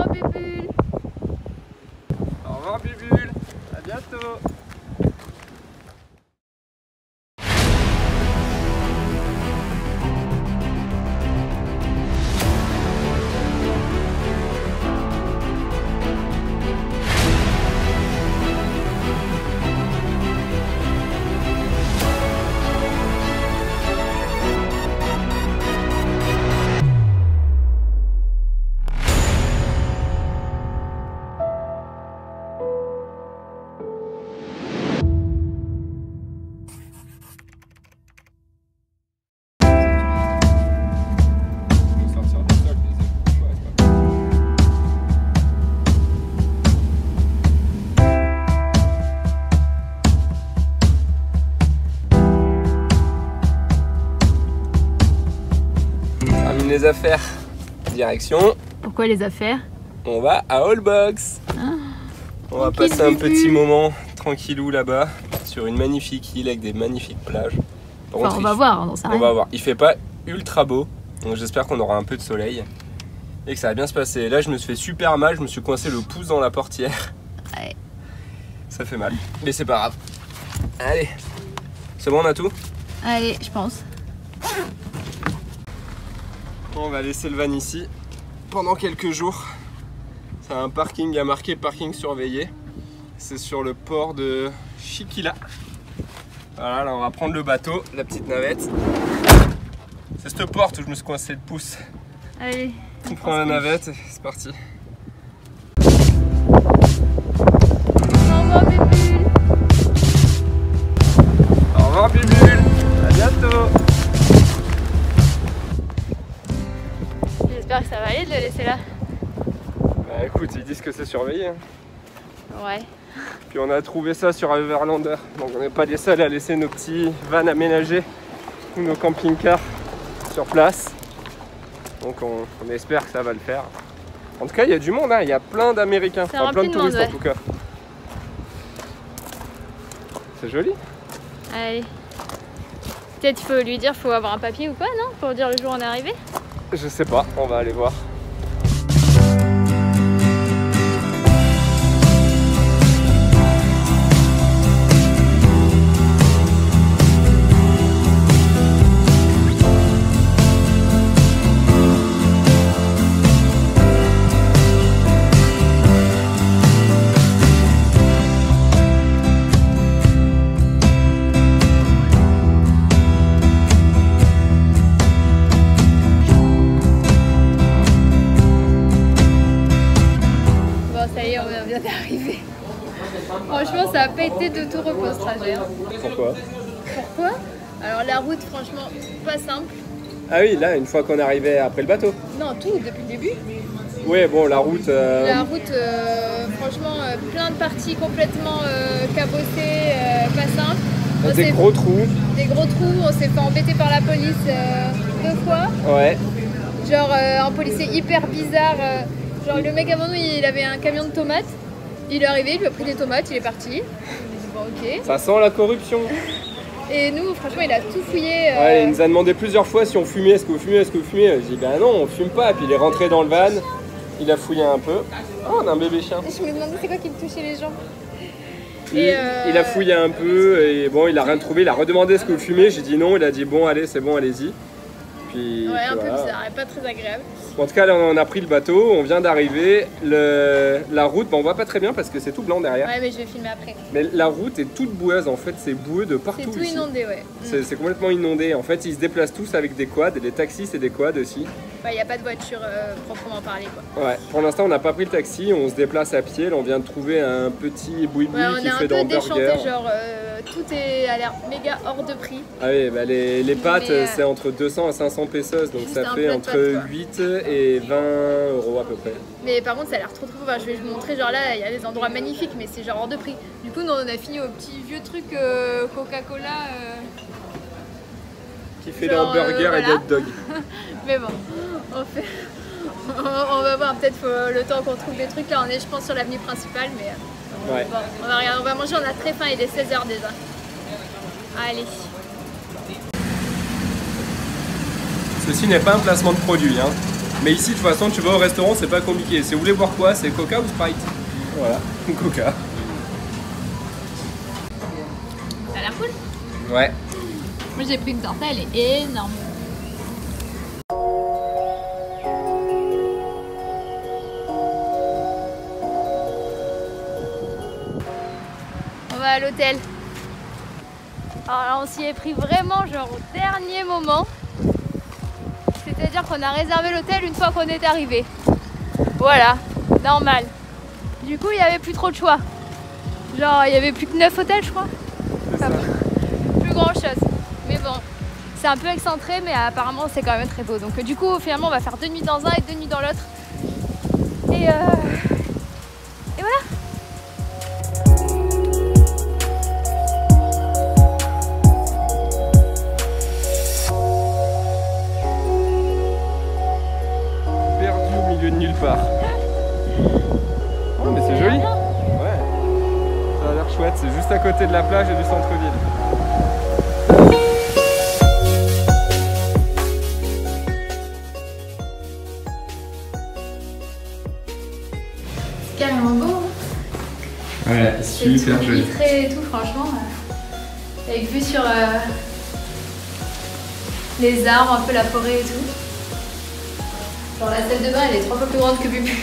revoir Bubule. Au revoir Bubule, à bientôt. Les affaires, direction. Pourquoi les affaires? On va à Holbox. On va passer un petit moment tranquillou là-bas sur une magnifique île avec des magnifiques plages. Enfin, on va voir, on va voir. Il fait pas ultra beau, donc j'espère qu'on aura un peu de soleil et que ça va bien se passer. Là, je me suis fait super mal, je me suis coincé le pouce dans la portière. Ouais. Ça fait mal, mais c'est pas grave. Allez, c'est bon, on a tout? Allez, je pense. On va laisser le van ici pendant quelques jours. C'est un parking, il y a marqué parking surveillé. C'est sur le port de Chiquila. Voilà, là on va prendre le bateau, la petite navette. C'est cette porte où je me suis coincé le pouce. Allez. On prend la navette et c'est parti. Au revoir Bubule. Au revoir Bubule, à bientôt. J'espère que ça va aller de le laisser là. Bah écoute, ils disent que c'est surveillé. Hein. Ouais. Puis on a trouvé ça sur Everlander, donc on n'est pas les seuls à laisser nos petits vannes aménagés ou nos camping-cars sur place. Donc on espère que ça va le faire. En tout cas, il y a du monde, hein. Il y a plein d'Américains, enfin, plein de touristes en tout cas. C'est joli. Allez. Peut-être il faut lui dire, faut avoir un papier ou quoi, non? Pour dire le jour où on est arrivé? Je sais pas, on va aller voir. D'arriver. Franchement, ça n'a pas été de tout repos ce trajet. Hein. Pourquoi? Pourquoi? Alors la route, franchement, pas simple. Ah oui, là, une fois qu'on arrivait après le bateau. Non, tout, depuis le début. Oui, bon, la route... La route, franchement, plein de parties complètement cabossées, pas simple. Des gros trous. Des gros trous, on s'est fait embêter par la police 2 fois. Ouais. Genre un policier hyper bizarre. Genre le mec avant nous, il avait un camion de tomates. Il est arrivé, il lui a pris des tomates, il est parti. Il a dit bon ok. Ça sent la corruption. Et nous, franchement, il a tout fouillé. Ouais, il nous a demandé plusieurs fois si on fumait, est-ce que vous fumez, est-ce que vous fumez. J'ai dit ben non, on fume pas. Puis il est rentré dans le van, il a fouillé un peu. Oh, on a un bébé chien. Je me demandais c'est quoi qui me touchait les jambes. Il a fouillé un peu et bon, il a rien trouvé. Il a redemandé est-ce que vous fumez. J'ai dit non, il a dit bon, allez, c'est bon, allez-y. Puis, ouais, un peu voilà. bizarre, pas très agréable. En tout cas, là, on a pris le bateau, on vient d'arriver. La route, on voit pas très bien parce que c'est tout blanc derrière. Ouais, mais je vais filmer après. Mais la route est toute boueuse, en fait, c'est boueux de partout. C'est tout ici. inondé, ouais. C'est complètement inondé. En fait, ils se déplacent tous avec des quads. Les taxis, c'est des quads aussi. Il n'y a pas de voiture proprement parlée, quoi. Ouais, pour l'instant, on n'a pas pris le taxi, on se déplace à pied. Là, on vient de trouver un petit boui-boui qui fait dans burger. On est un peu déchanté, genre tout a l'air méga hors de prix. Ah oui, bah les pâtes, c'est entre 200 à 500 pesos, donc ça fait entre 8 et 20 € à peu près. Mais par contre, ça a l'air trop trop. Enfin, je vais vous montrer, genre là, il y a des endroits magnifiques, mais c'est genre hors de prix. Du coup, nous, on a fini au petit vieux truc Coca-Cola. Qui fait dans burger voilà. Et hot dog. Mais bon, on va voir, peut-être le temps qu'on trouve des trucs. Là, on est, je pense, sur l'avenue principale, mais ouais. Bon, on va manger, on a très faim, il est 16 h déjà. Allez. Ceci n'est pas un placement de produit, hein. Mais ici, de toute façon, tu vas au restaurant, c'est pas compliqué. Si vous voulez boire quoi, c'est Coca ou Sprite? Voilà, Coca. Ça a l'air cool. Ouais. Moi j'ai pris une torta, elle est énorme. On va à l'hôtel. Alors là, on s'y est pris vraiment genre au dernier moment. C'est-à-dire qu'on a réservé l'hôtel une fois qu'on est arrivé. Voilà, normal. Du coup, il n'y avait plus trop de choix. Genre, il y avait plus que 9 hôtels, je crois. Enfin, plus grand chose. Mais bon, c'est un peu excentré, mais apparemment, c'est quand même très beau. Donc, du coup, finalement, on va faire 2 nuits dans un et 2 nuits dans l'autre. Et voilà. Perdu au milieu de nulle part. Oh, mais c'est joli. Ouais. Ça a l'air chouette. C'est juste à côté de la plage et du centre-ville. Carrément beau. Ouais, super joli. Vitré et tout, franchement. Avec vue sur les arbres, un peu la forêt et tout. Genre la salle de bain, elle est 3 fois plus grande que Bubu. Et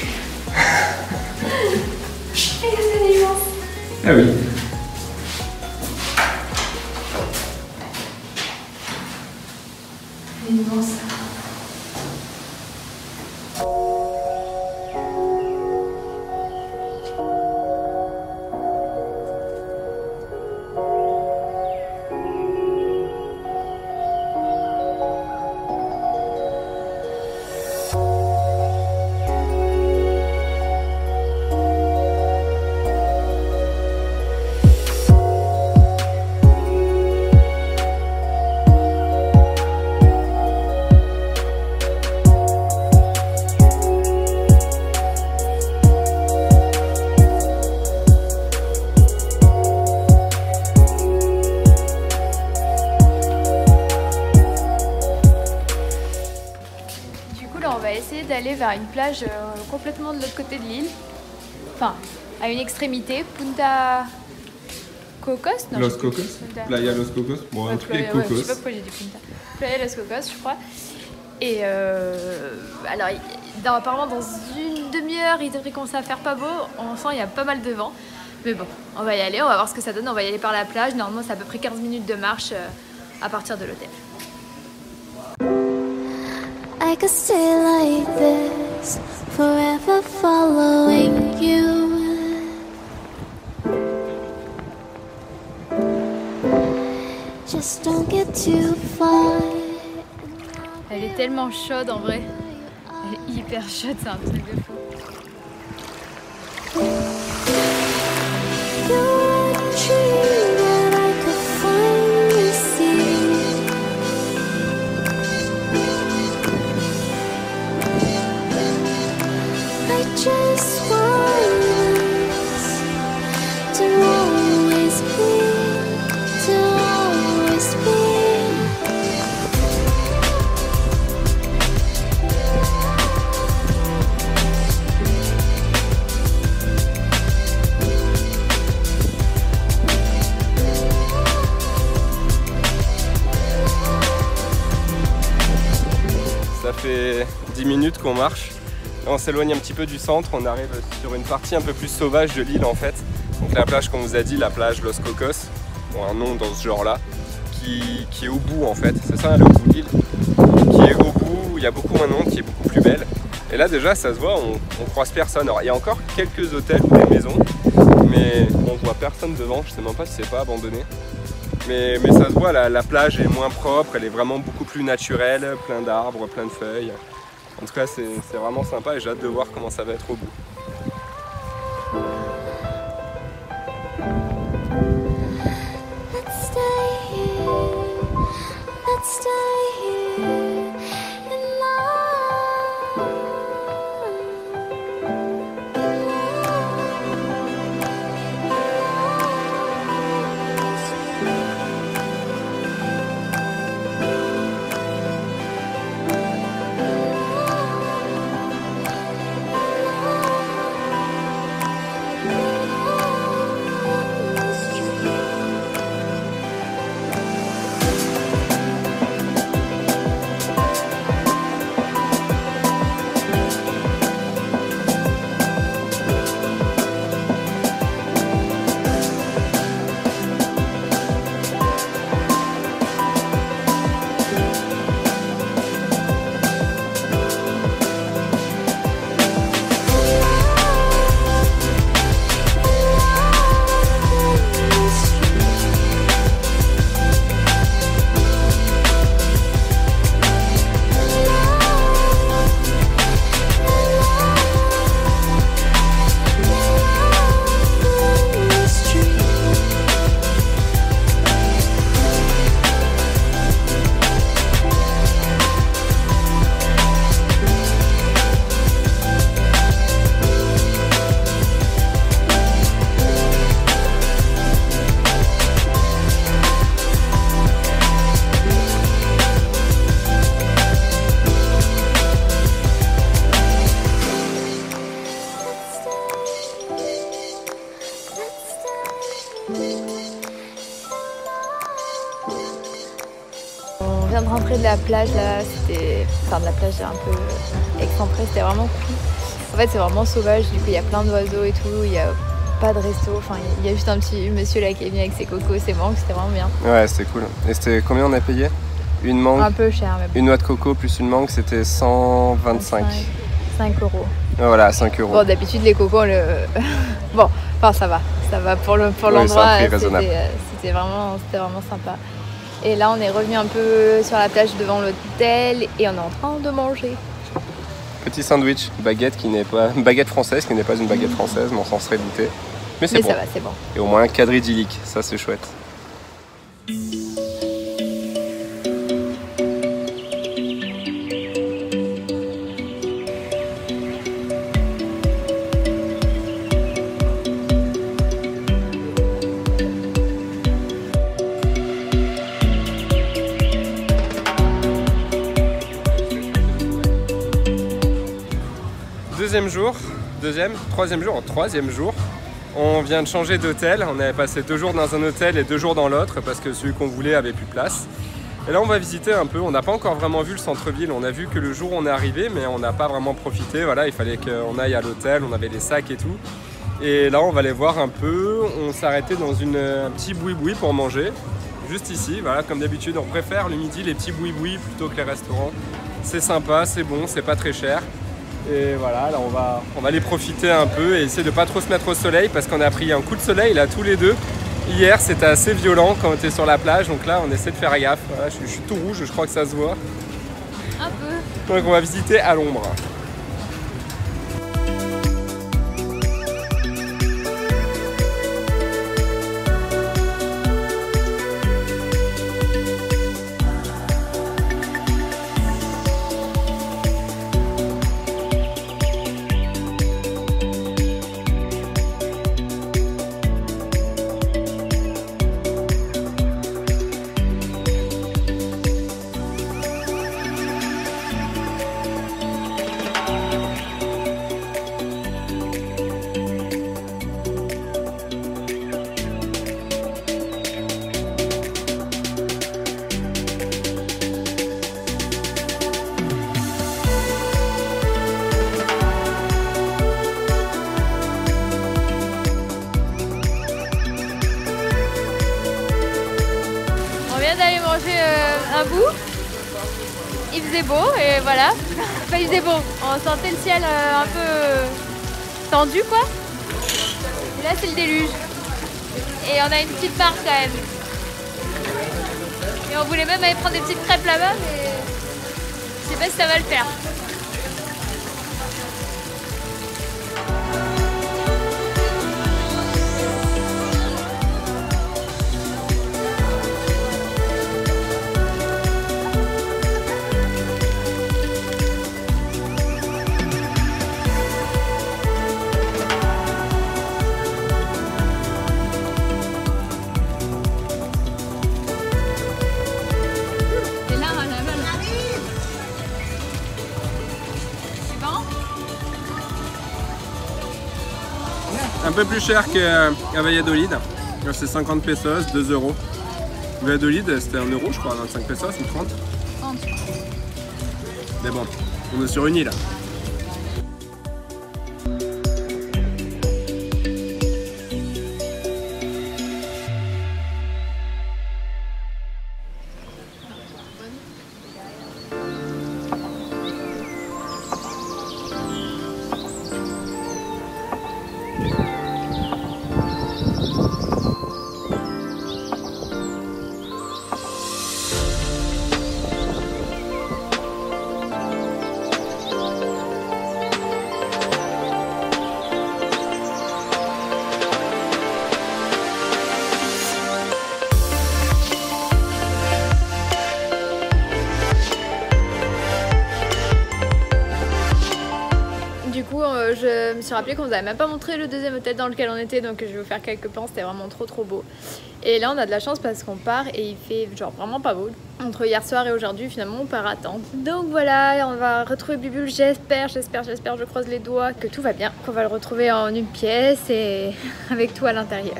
c'est immense. Ah oui. Elle est immense. D'aller vers une plage complètement de l'autre côté de l'île, enfin à une extrémité, Punta Cocos, non, Los Cocos, Playa Los Cocos, bon un truc avec Cocos. Je sais pas pourquoi j'ai dit Punta, Playa Los Cocos je crois. Et alors apparemment dans une demi-heure il devrait commencer à faire pas beau, on sent il y a pas mal de vent, mais bon on va y aller, on va voir ce que ça donne, on va y aller par la plage, normalement c'est à peu près 15 minutes de marche à partir de l'hôtel. I could stay like this, forever following you. Just don't get too far. Elle est tellement chaude en vrai. Elle est hyper chaude, c'est un truc de fou. You're a dream that I could finally see. I just want us to always be, to always be. Ça fait 10 minutes qu'on marche. Là, on s'éloigne un petit peu du centre, on arrive sur une partie un peu plus sauvage de l'île en fait. Donc la plage qu'on vous a dit, la plage Los Cocos, bon, un nom dans ce genre là, qui est au bout en fait, c'est ça le bout de l'île, qui est au bout, il y a beaucoup moins de monde, qui est beaucoup plus belle. Et là déjà ça se voit, on croise personne. Alors il y a encore quelques hôtels ou des maisons, mais on voit personne devant, je sais même pas si c'est pas abandonné. Mais ça se voit, la plage est moins propre, elle est vraiment beaucoup plus naturelle, plein d'arbres, plein de feuilles. En tout cas, c'est vraiment sympa et j'ai hâte de voir comment ça va être au bout. Let's stay here, let's stay here in love. près de la plage là, c'était... Enfin de la plage un peu excentrée, c'était vraiment cool. En fait c'est vraiment sauvage, du coup il y a plein d'oiseaux et tout, il y a pas de resto, enfin il y a juste un petit monsieur là qui est venu avec ses cocos, ses mangues, c'était vraiment bien. Ouais, c'était cool. Et c'était combien on a payé? Une mangue, Un peu cher mais bon. une noix de coco plus une mangue, c'était 125. 5 €. Voilà, 5 €. Bon d'habitude les cocos, bon, enfin ça va pour l'endroit, c'est un prix raisonnable. c'était vraiment sympa. Et là on est revenu un peu sur la plage devant l'hôtel et on est en train de manger. Petit sandwich, baguette française qui n'est pas une baguette française, mais on s'en serait douté. Mais c'est bon. Ça va, c'est bon. Et au moins un cadre idyllique, ça c'est chouette. Troisième jour, on vient de changer d'hôtel. On avait passé 2 jours dans un hôtel et 2 jours dans l'autre parce que celui qu'on voulait avait plus de place. Et là on va visiter un peu, on n'a pas encore vraiment vu le centre-ville, on a vu que le jour où on est arrivé mais on n'a pas vraiment profité, voilà, il fallait qu'on aille à l'hôtel, on avait les sacs et tout. Et là on va aller voir un peu, on s'est arrêté dans un petit boui-boui pour manger, juste ici, voilà, comme d'habitude on préfère le midi les petits boui-boui plutôt que les restaurants. C'est sympa, c'est bon, c'est pas très cher. Et voilà, là on va aller profiter un peu et essayer de pas trop se mettre au soleil parce qu'on a pris un coup de soleil là tous les deux. Hier c'était assez violent quand on était sur la plage, donc là on essaie de faire gaffe. Voilà, je suis tout rouge, je crois que ça se voit. Un peu. Donc on va visiter à l'ombre. D'aller manger un bout, il faisait beau et voilà, enfin il faisait beau, on sentait le ciel un peu tendu quoi, et là c'est le déluge et on a une petite marque quand même et on voulait même aller prendre des petites crêpes là-bas mais je sais pas si ça va le faire. Un peu plus cher qu'à Valladolid, c'est 50 pesos, 2 €. Valladolid c'était 1 € je crois, 25 pesos ou 30. Mais bon, on est sur une île. Je me suis rappelé qu'on vous avait même pas montré le deuxième hôtel dans lequel on était, donc je vais vous faire quelques plans, c'était vraiment trop beau. Et là on a de la chance parce qu'on part et il fait genre vraiment pas beau. Entre hier soir et aujourd'hui finalement on part à temps. Donc voilà, on va retrouver Bubule, j'espère, je croise les doigts que tout va bien, qu'on va le retrouver en une pièce et avec tout à l'intérieur.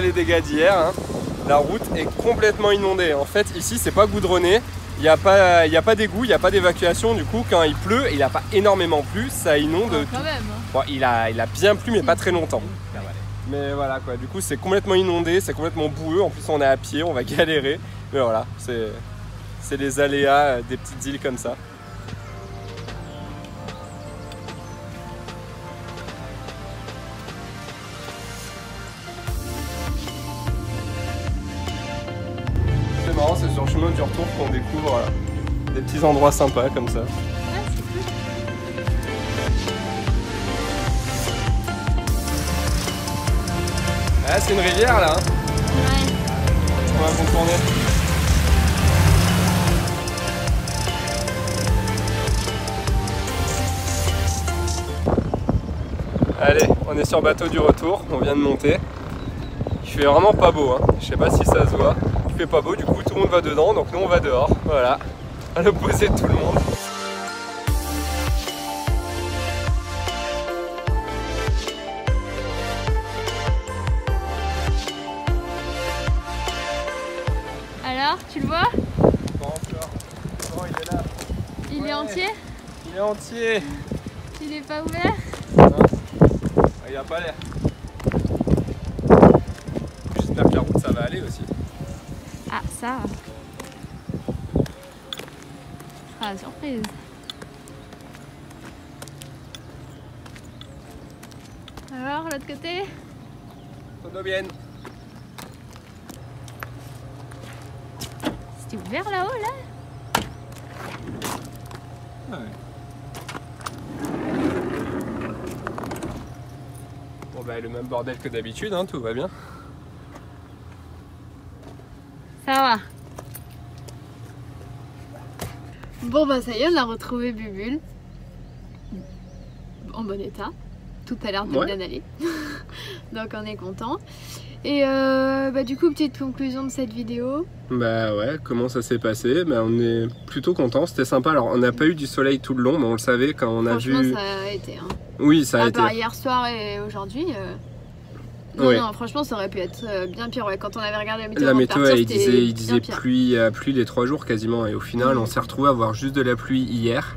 voilà les dégâts d'hier. Hein. La route est complètement inondée. En fait, ici, c'est pas goudronné. Il n'y a pas d'égout, il n'y a pas d'évacuation. Du coup, quand il pleut, et il n'a pas énormément plu, ça inonde. Oh, quand même. Hein. Bon, il a bien plu, mais pas très longtemps. Mais voilà quoi, du coup c'est complètement inondé, c'est complètement boueux, en plus on est à pied, on va galérer. Mais voilà, c'est les aléas des petites îles comme ça. C'est marrant, c'est sur le chemin du retour qu'on découvre des petits endroits sympas comme ça. Ah, c'est une rivière là. Ouais. On va contourner. Allez, on est sur bateau du retour, on vient de monter. Il fait vraiment pas beau, hein. Je sais pas si ça se voit. Il fait pas beau, du coup tout le monde va dedans, donc nous on va dehors. Voilà, à l'opposé de tout le monde. Alors, tu le vois? Pas encore. Oh, il est là. Il est entier? Il est entier. Il est pas ouvert? Non. Il a pas l'air. J'espère que la route ça va aller aussi. Ah, ça. Ah, surprise. Alors, l'autre côté? Todo bien. C'était ouvert là-haut, là? Ouais. Bon bah le même bordel que d'habitude, hein, tout va bien. Ça va. Bon bah ça y est, on a retrouvé Bubule. En bon état. Tout a l'air de Ouais. bien aller. Donc on est content. Et bah du coup, petite conclusion de cette vidéo. Bah ouais, comment ça s'est passé? Bah on est plutôt content, c'était sympa. Alors on n'a pas eu du soleil tout le long, mais on le savait quand on a Franchement, vu. ça a été. Hein. Oui, ça a À été. part hier soir et aujourd'hui. Non, Ouais. non, franchement, ça aurait pu être bien pire. Ouais. Quand on avait regardé la météo, La avant de météo, partir, il c'était disait bien pire. pluie les 3 jours quasiment, et au final on s'est retrouvé à avoir juste de la pluie hier.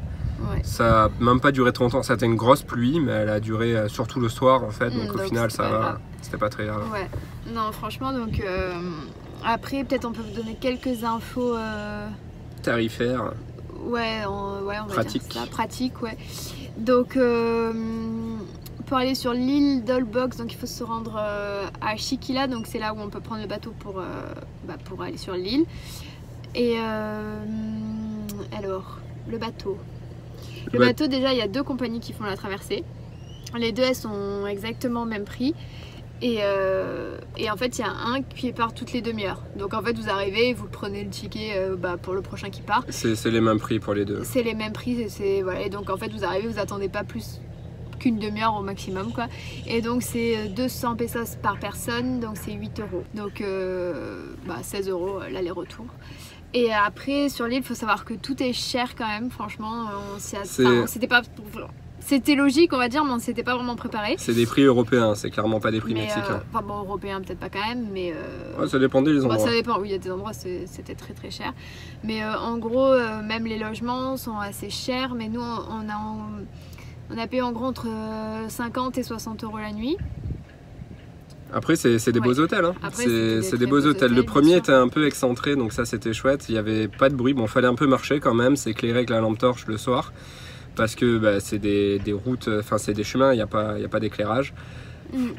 Ouais. Ça a même pas duré trop longtemps, ça a été une grosse pluie, mais elle a duré surtout le soir en fait, donc au Donc final c'est ça pas va, grave. c'était pas très grave. Ouais, non, franchement, donc après, peut-être on peut vous donner quelques infos. Tarifaire, Ouais, on va pratique. dire ça, pratique, ouais. Donc, pour aller sur l'île d'Holbox, donc il faut se rendre à Shikila, donc c'est là où on peut prendre le bateau pour aller sur l'île. Et alors, le bateau. Le Ouais. bateau, déjà, il y a 2 compagnies qui font la traversée. Les 2, elles sont exactement au même prix. Et en fait, il y a un qui part toutes les demi-heures. Donc en fait, vous arrivez, vous prenez le ticket pour le prochain qui part. C'est les mêmes prix pour les deux. C'est les mêmes prix. Voilà. Et donc en fait, vous arrivez, vous attendez pas plus qu'une demi-heure au maximum, quoi. Et donc c'est 200 pesos par personne, donc c'est 8 euros. Donc 16 euros l'aller-retour. Et après, sur l'île, il faut savoir que tout est cher quand même. Franchement, c'était logique, on va dire, mais on s'était pas vraiment préparé. C'est des prix européens, c'est clairement pas des prix Mais, mexicains. enfin bon, européen peut-être pas quand même, mais Ouais, ça dépendait des endroits. ça dépend. Oui, il y a des endroits c'était très très cher. Mais en gros, même les logements sont assez chers. Mais nous, on a payé en gros entre 50 et 60 euros la nuit. Après, c'est des beaux hôtels. Hein. Après, c'était C'est des des très beaux beaux hôtels. Le hôtels, premier bien était un peu excentré, donc ça c'était chouette. Il n'y avait pas de bruit. Bon, fallait un peu marcher quand même. C'est éclairé avec la lampe torche le soir. Parce que c'est des routes, enfin c'est des chemins, il n'y a pas d'éclairage.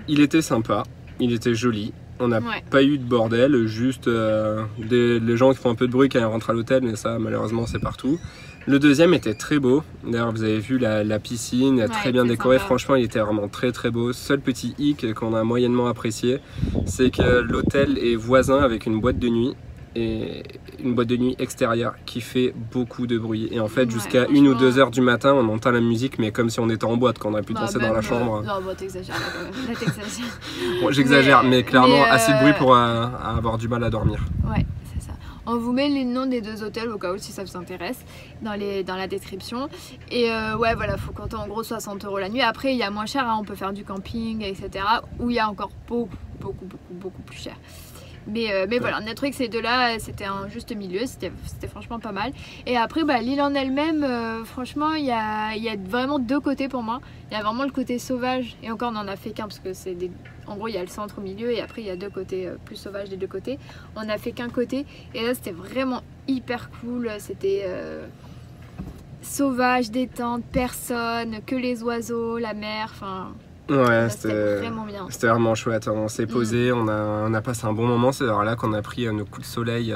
Il était sympa, il était joli. On n'a Ouais. pas eu de bordel, juste les gens qui font un peu de bruit quand ils rentrent à l'hôtel, mais ça malheureusement c'est partout. Le deuxième était très beau. D'ailleurs, vous avez vu la piscine, Ouais, très bien c'est décorée. sympa. Franchement, il était vraiment très très beau. Seul petit hic qu'on a moyennement apprécié, c'est que l'hôtel est voisin avec une boîte de nuit. Et une boîte de nuit extérieure qui fait beaucoup de bruit. Et en fait, Ouais, jusqu'à franchement. 1 ou 2 heures du matin, on entend la musique, mais comme si on était en boîte, qu'on aurait pu danser dans la chambre. Non, bon, t'exagères là quand même. Là, t'exagères. Bon, j'exagère, mais clairement mais, assez de bruit pour avoir du mal à dormir. Ouais, c'est ça. On vous met les noms des 2 hôtels au cas où si ça vous intéresse dans la description. Et ouais, voilà, faut compter en gros 60 euros la nuit. Après, il y a moins cher, hein, on peut faire du camping, etc. Où il y a encore beaucoup plus cher. Mais voilà, notre truc ces deux-là, c'était un juste milieu, c'était franchement pas mal. Et après, bah, l'île en elle-même, franchement, il y a vraiment deux côtés pour moi. Il y a vraiment le côté sauvage, et encore on en a fait qu'un parce que en gros il y a le centre au milieu et après il y a deux côtés plus sauvages des deux côtés. On a fait qu'un côté et là c'était vraiment hyper cool, c'était sauvage, détente, personne, que les oiseaux, la mer, enfin... Ouais, c'était vraiment bien. C'était vraiment chouette. On s'est posé, on a passé un bon moment. C'est alors là qu'on a pris nos coups de soleil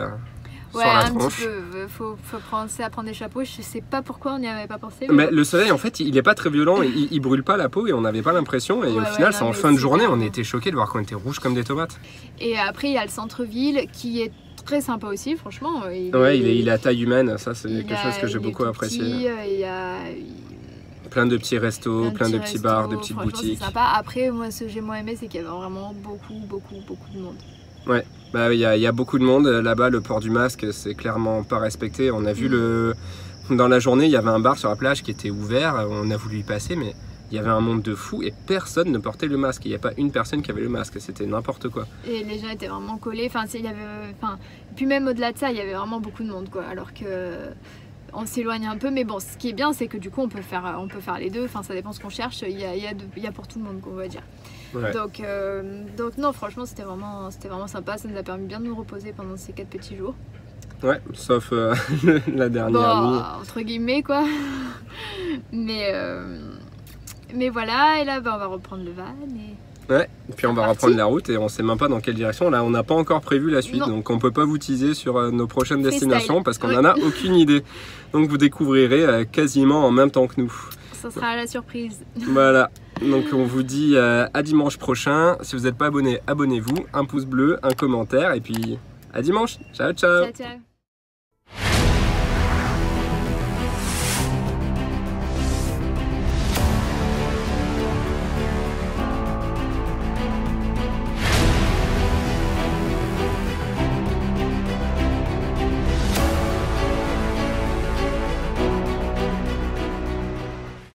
sur la tronche. Petit peu. Faut penser à prendre des chapeaux. Je sais pas pourquoi on n'y avait pas pensé. Mais le soleil, en fait, il est pas très violent. Il brûle pas la peau et on n'avait pas l'impression. Et au final, c'est en fin de journée, on était choqués de voir qu'on était rouge comme des tomates. Et après, il y a le centre-ville qui est très sympa aussi, franchement. Il est à taille humaine. Ça, c'est quelque chose que j'ai beaucoup apprécié. Il y a plein de petits restos, plein de petits bars, de petites boutiques. C'est sympa. Après, moi, ce que j'ai moins aimé, c'est qu'il y avait vraiment beaucoup de monde. Ouais, bah il y a beaucoup de monde. Là-bas, le port du masque, c'est clairement pas respecté. On a vu dans la journée, il y avait un bar sur la plage qui était ouvert. On a voulu y passer, mais il y avait un monde de fous et personne ne portait le masque. Il n'y a pas une personne qui avait le masque. C'était n'importe quoi. Et les gens étaient vraiment collés. Puis même au-delà de ça, il y avait vraiment beaucoup de monde, quoi. Alors que on s'éloigne un peu, mais bon, ce qui est bien, c'est que du coup, on peut faire les deux. Enfin, ça dépend ce qu'on cherche. Il y a pour tout le monde, on va dire. Ouais. Donc non, franchement, c'était vraiment sympa. Ça nous a permis bien de nous reposer pendant ces 4 petits jours. Ouais, sauf la dernière nuit. Entre guillemets, quoi. Mais voilà, et là, on va reprendre le van. Ouais, et puis on va reprendre la route et on sait même pas dans quelle direction. Là, on n'a pas encore prévu la suite, donc on peut pas vous teaser sur nos prochaines destinations parce qu'on en a aucune idée. Donc vous découvrirez quasiment en même temps que nous. Ça sera la surprise. Voilà, donc on vous dit à dimanche prochain. Si vous n'êtes pas abonné, abonnez-vous. Un pouce bleu, un commentaire et puis à dimanche. Ciao, ciao. Ciao, ciao.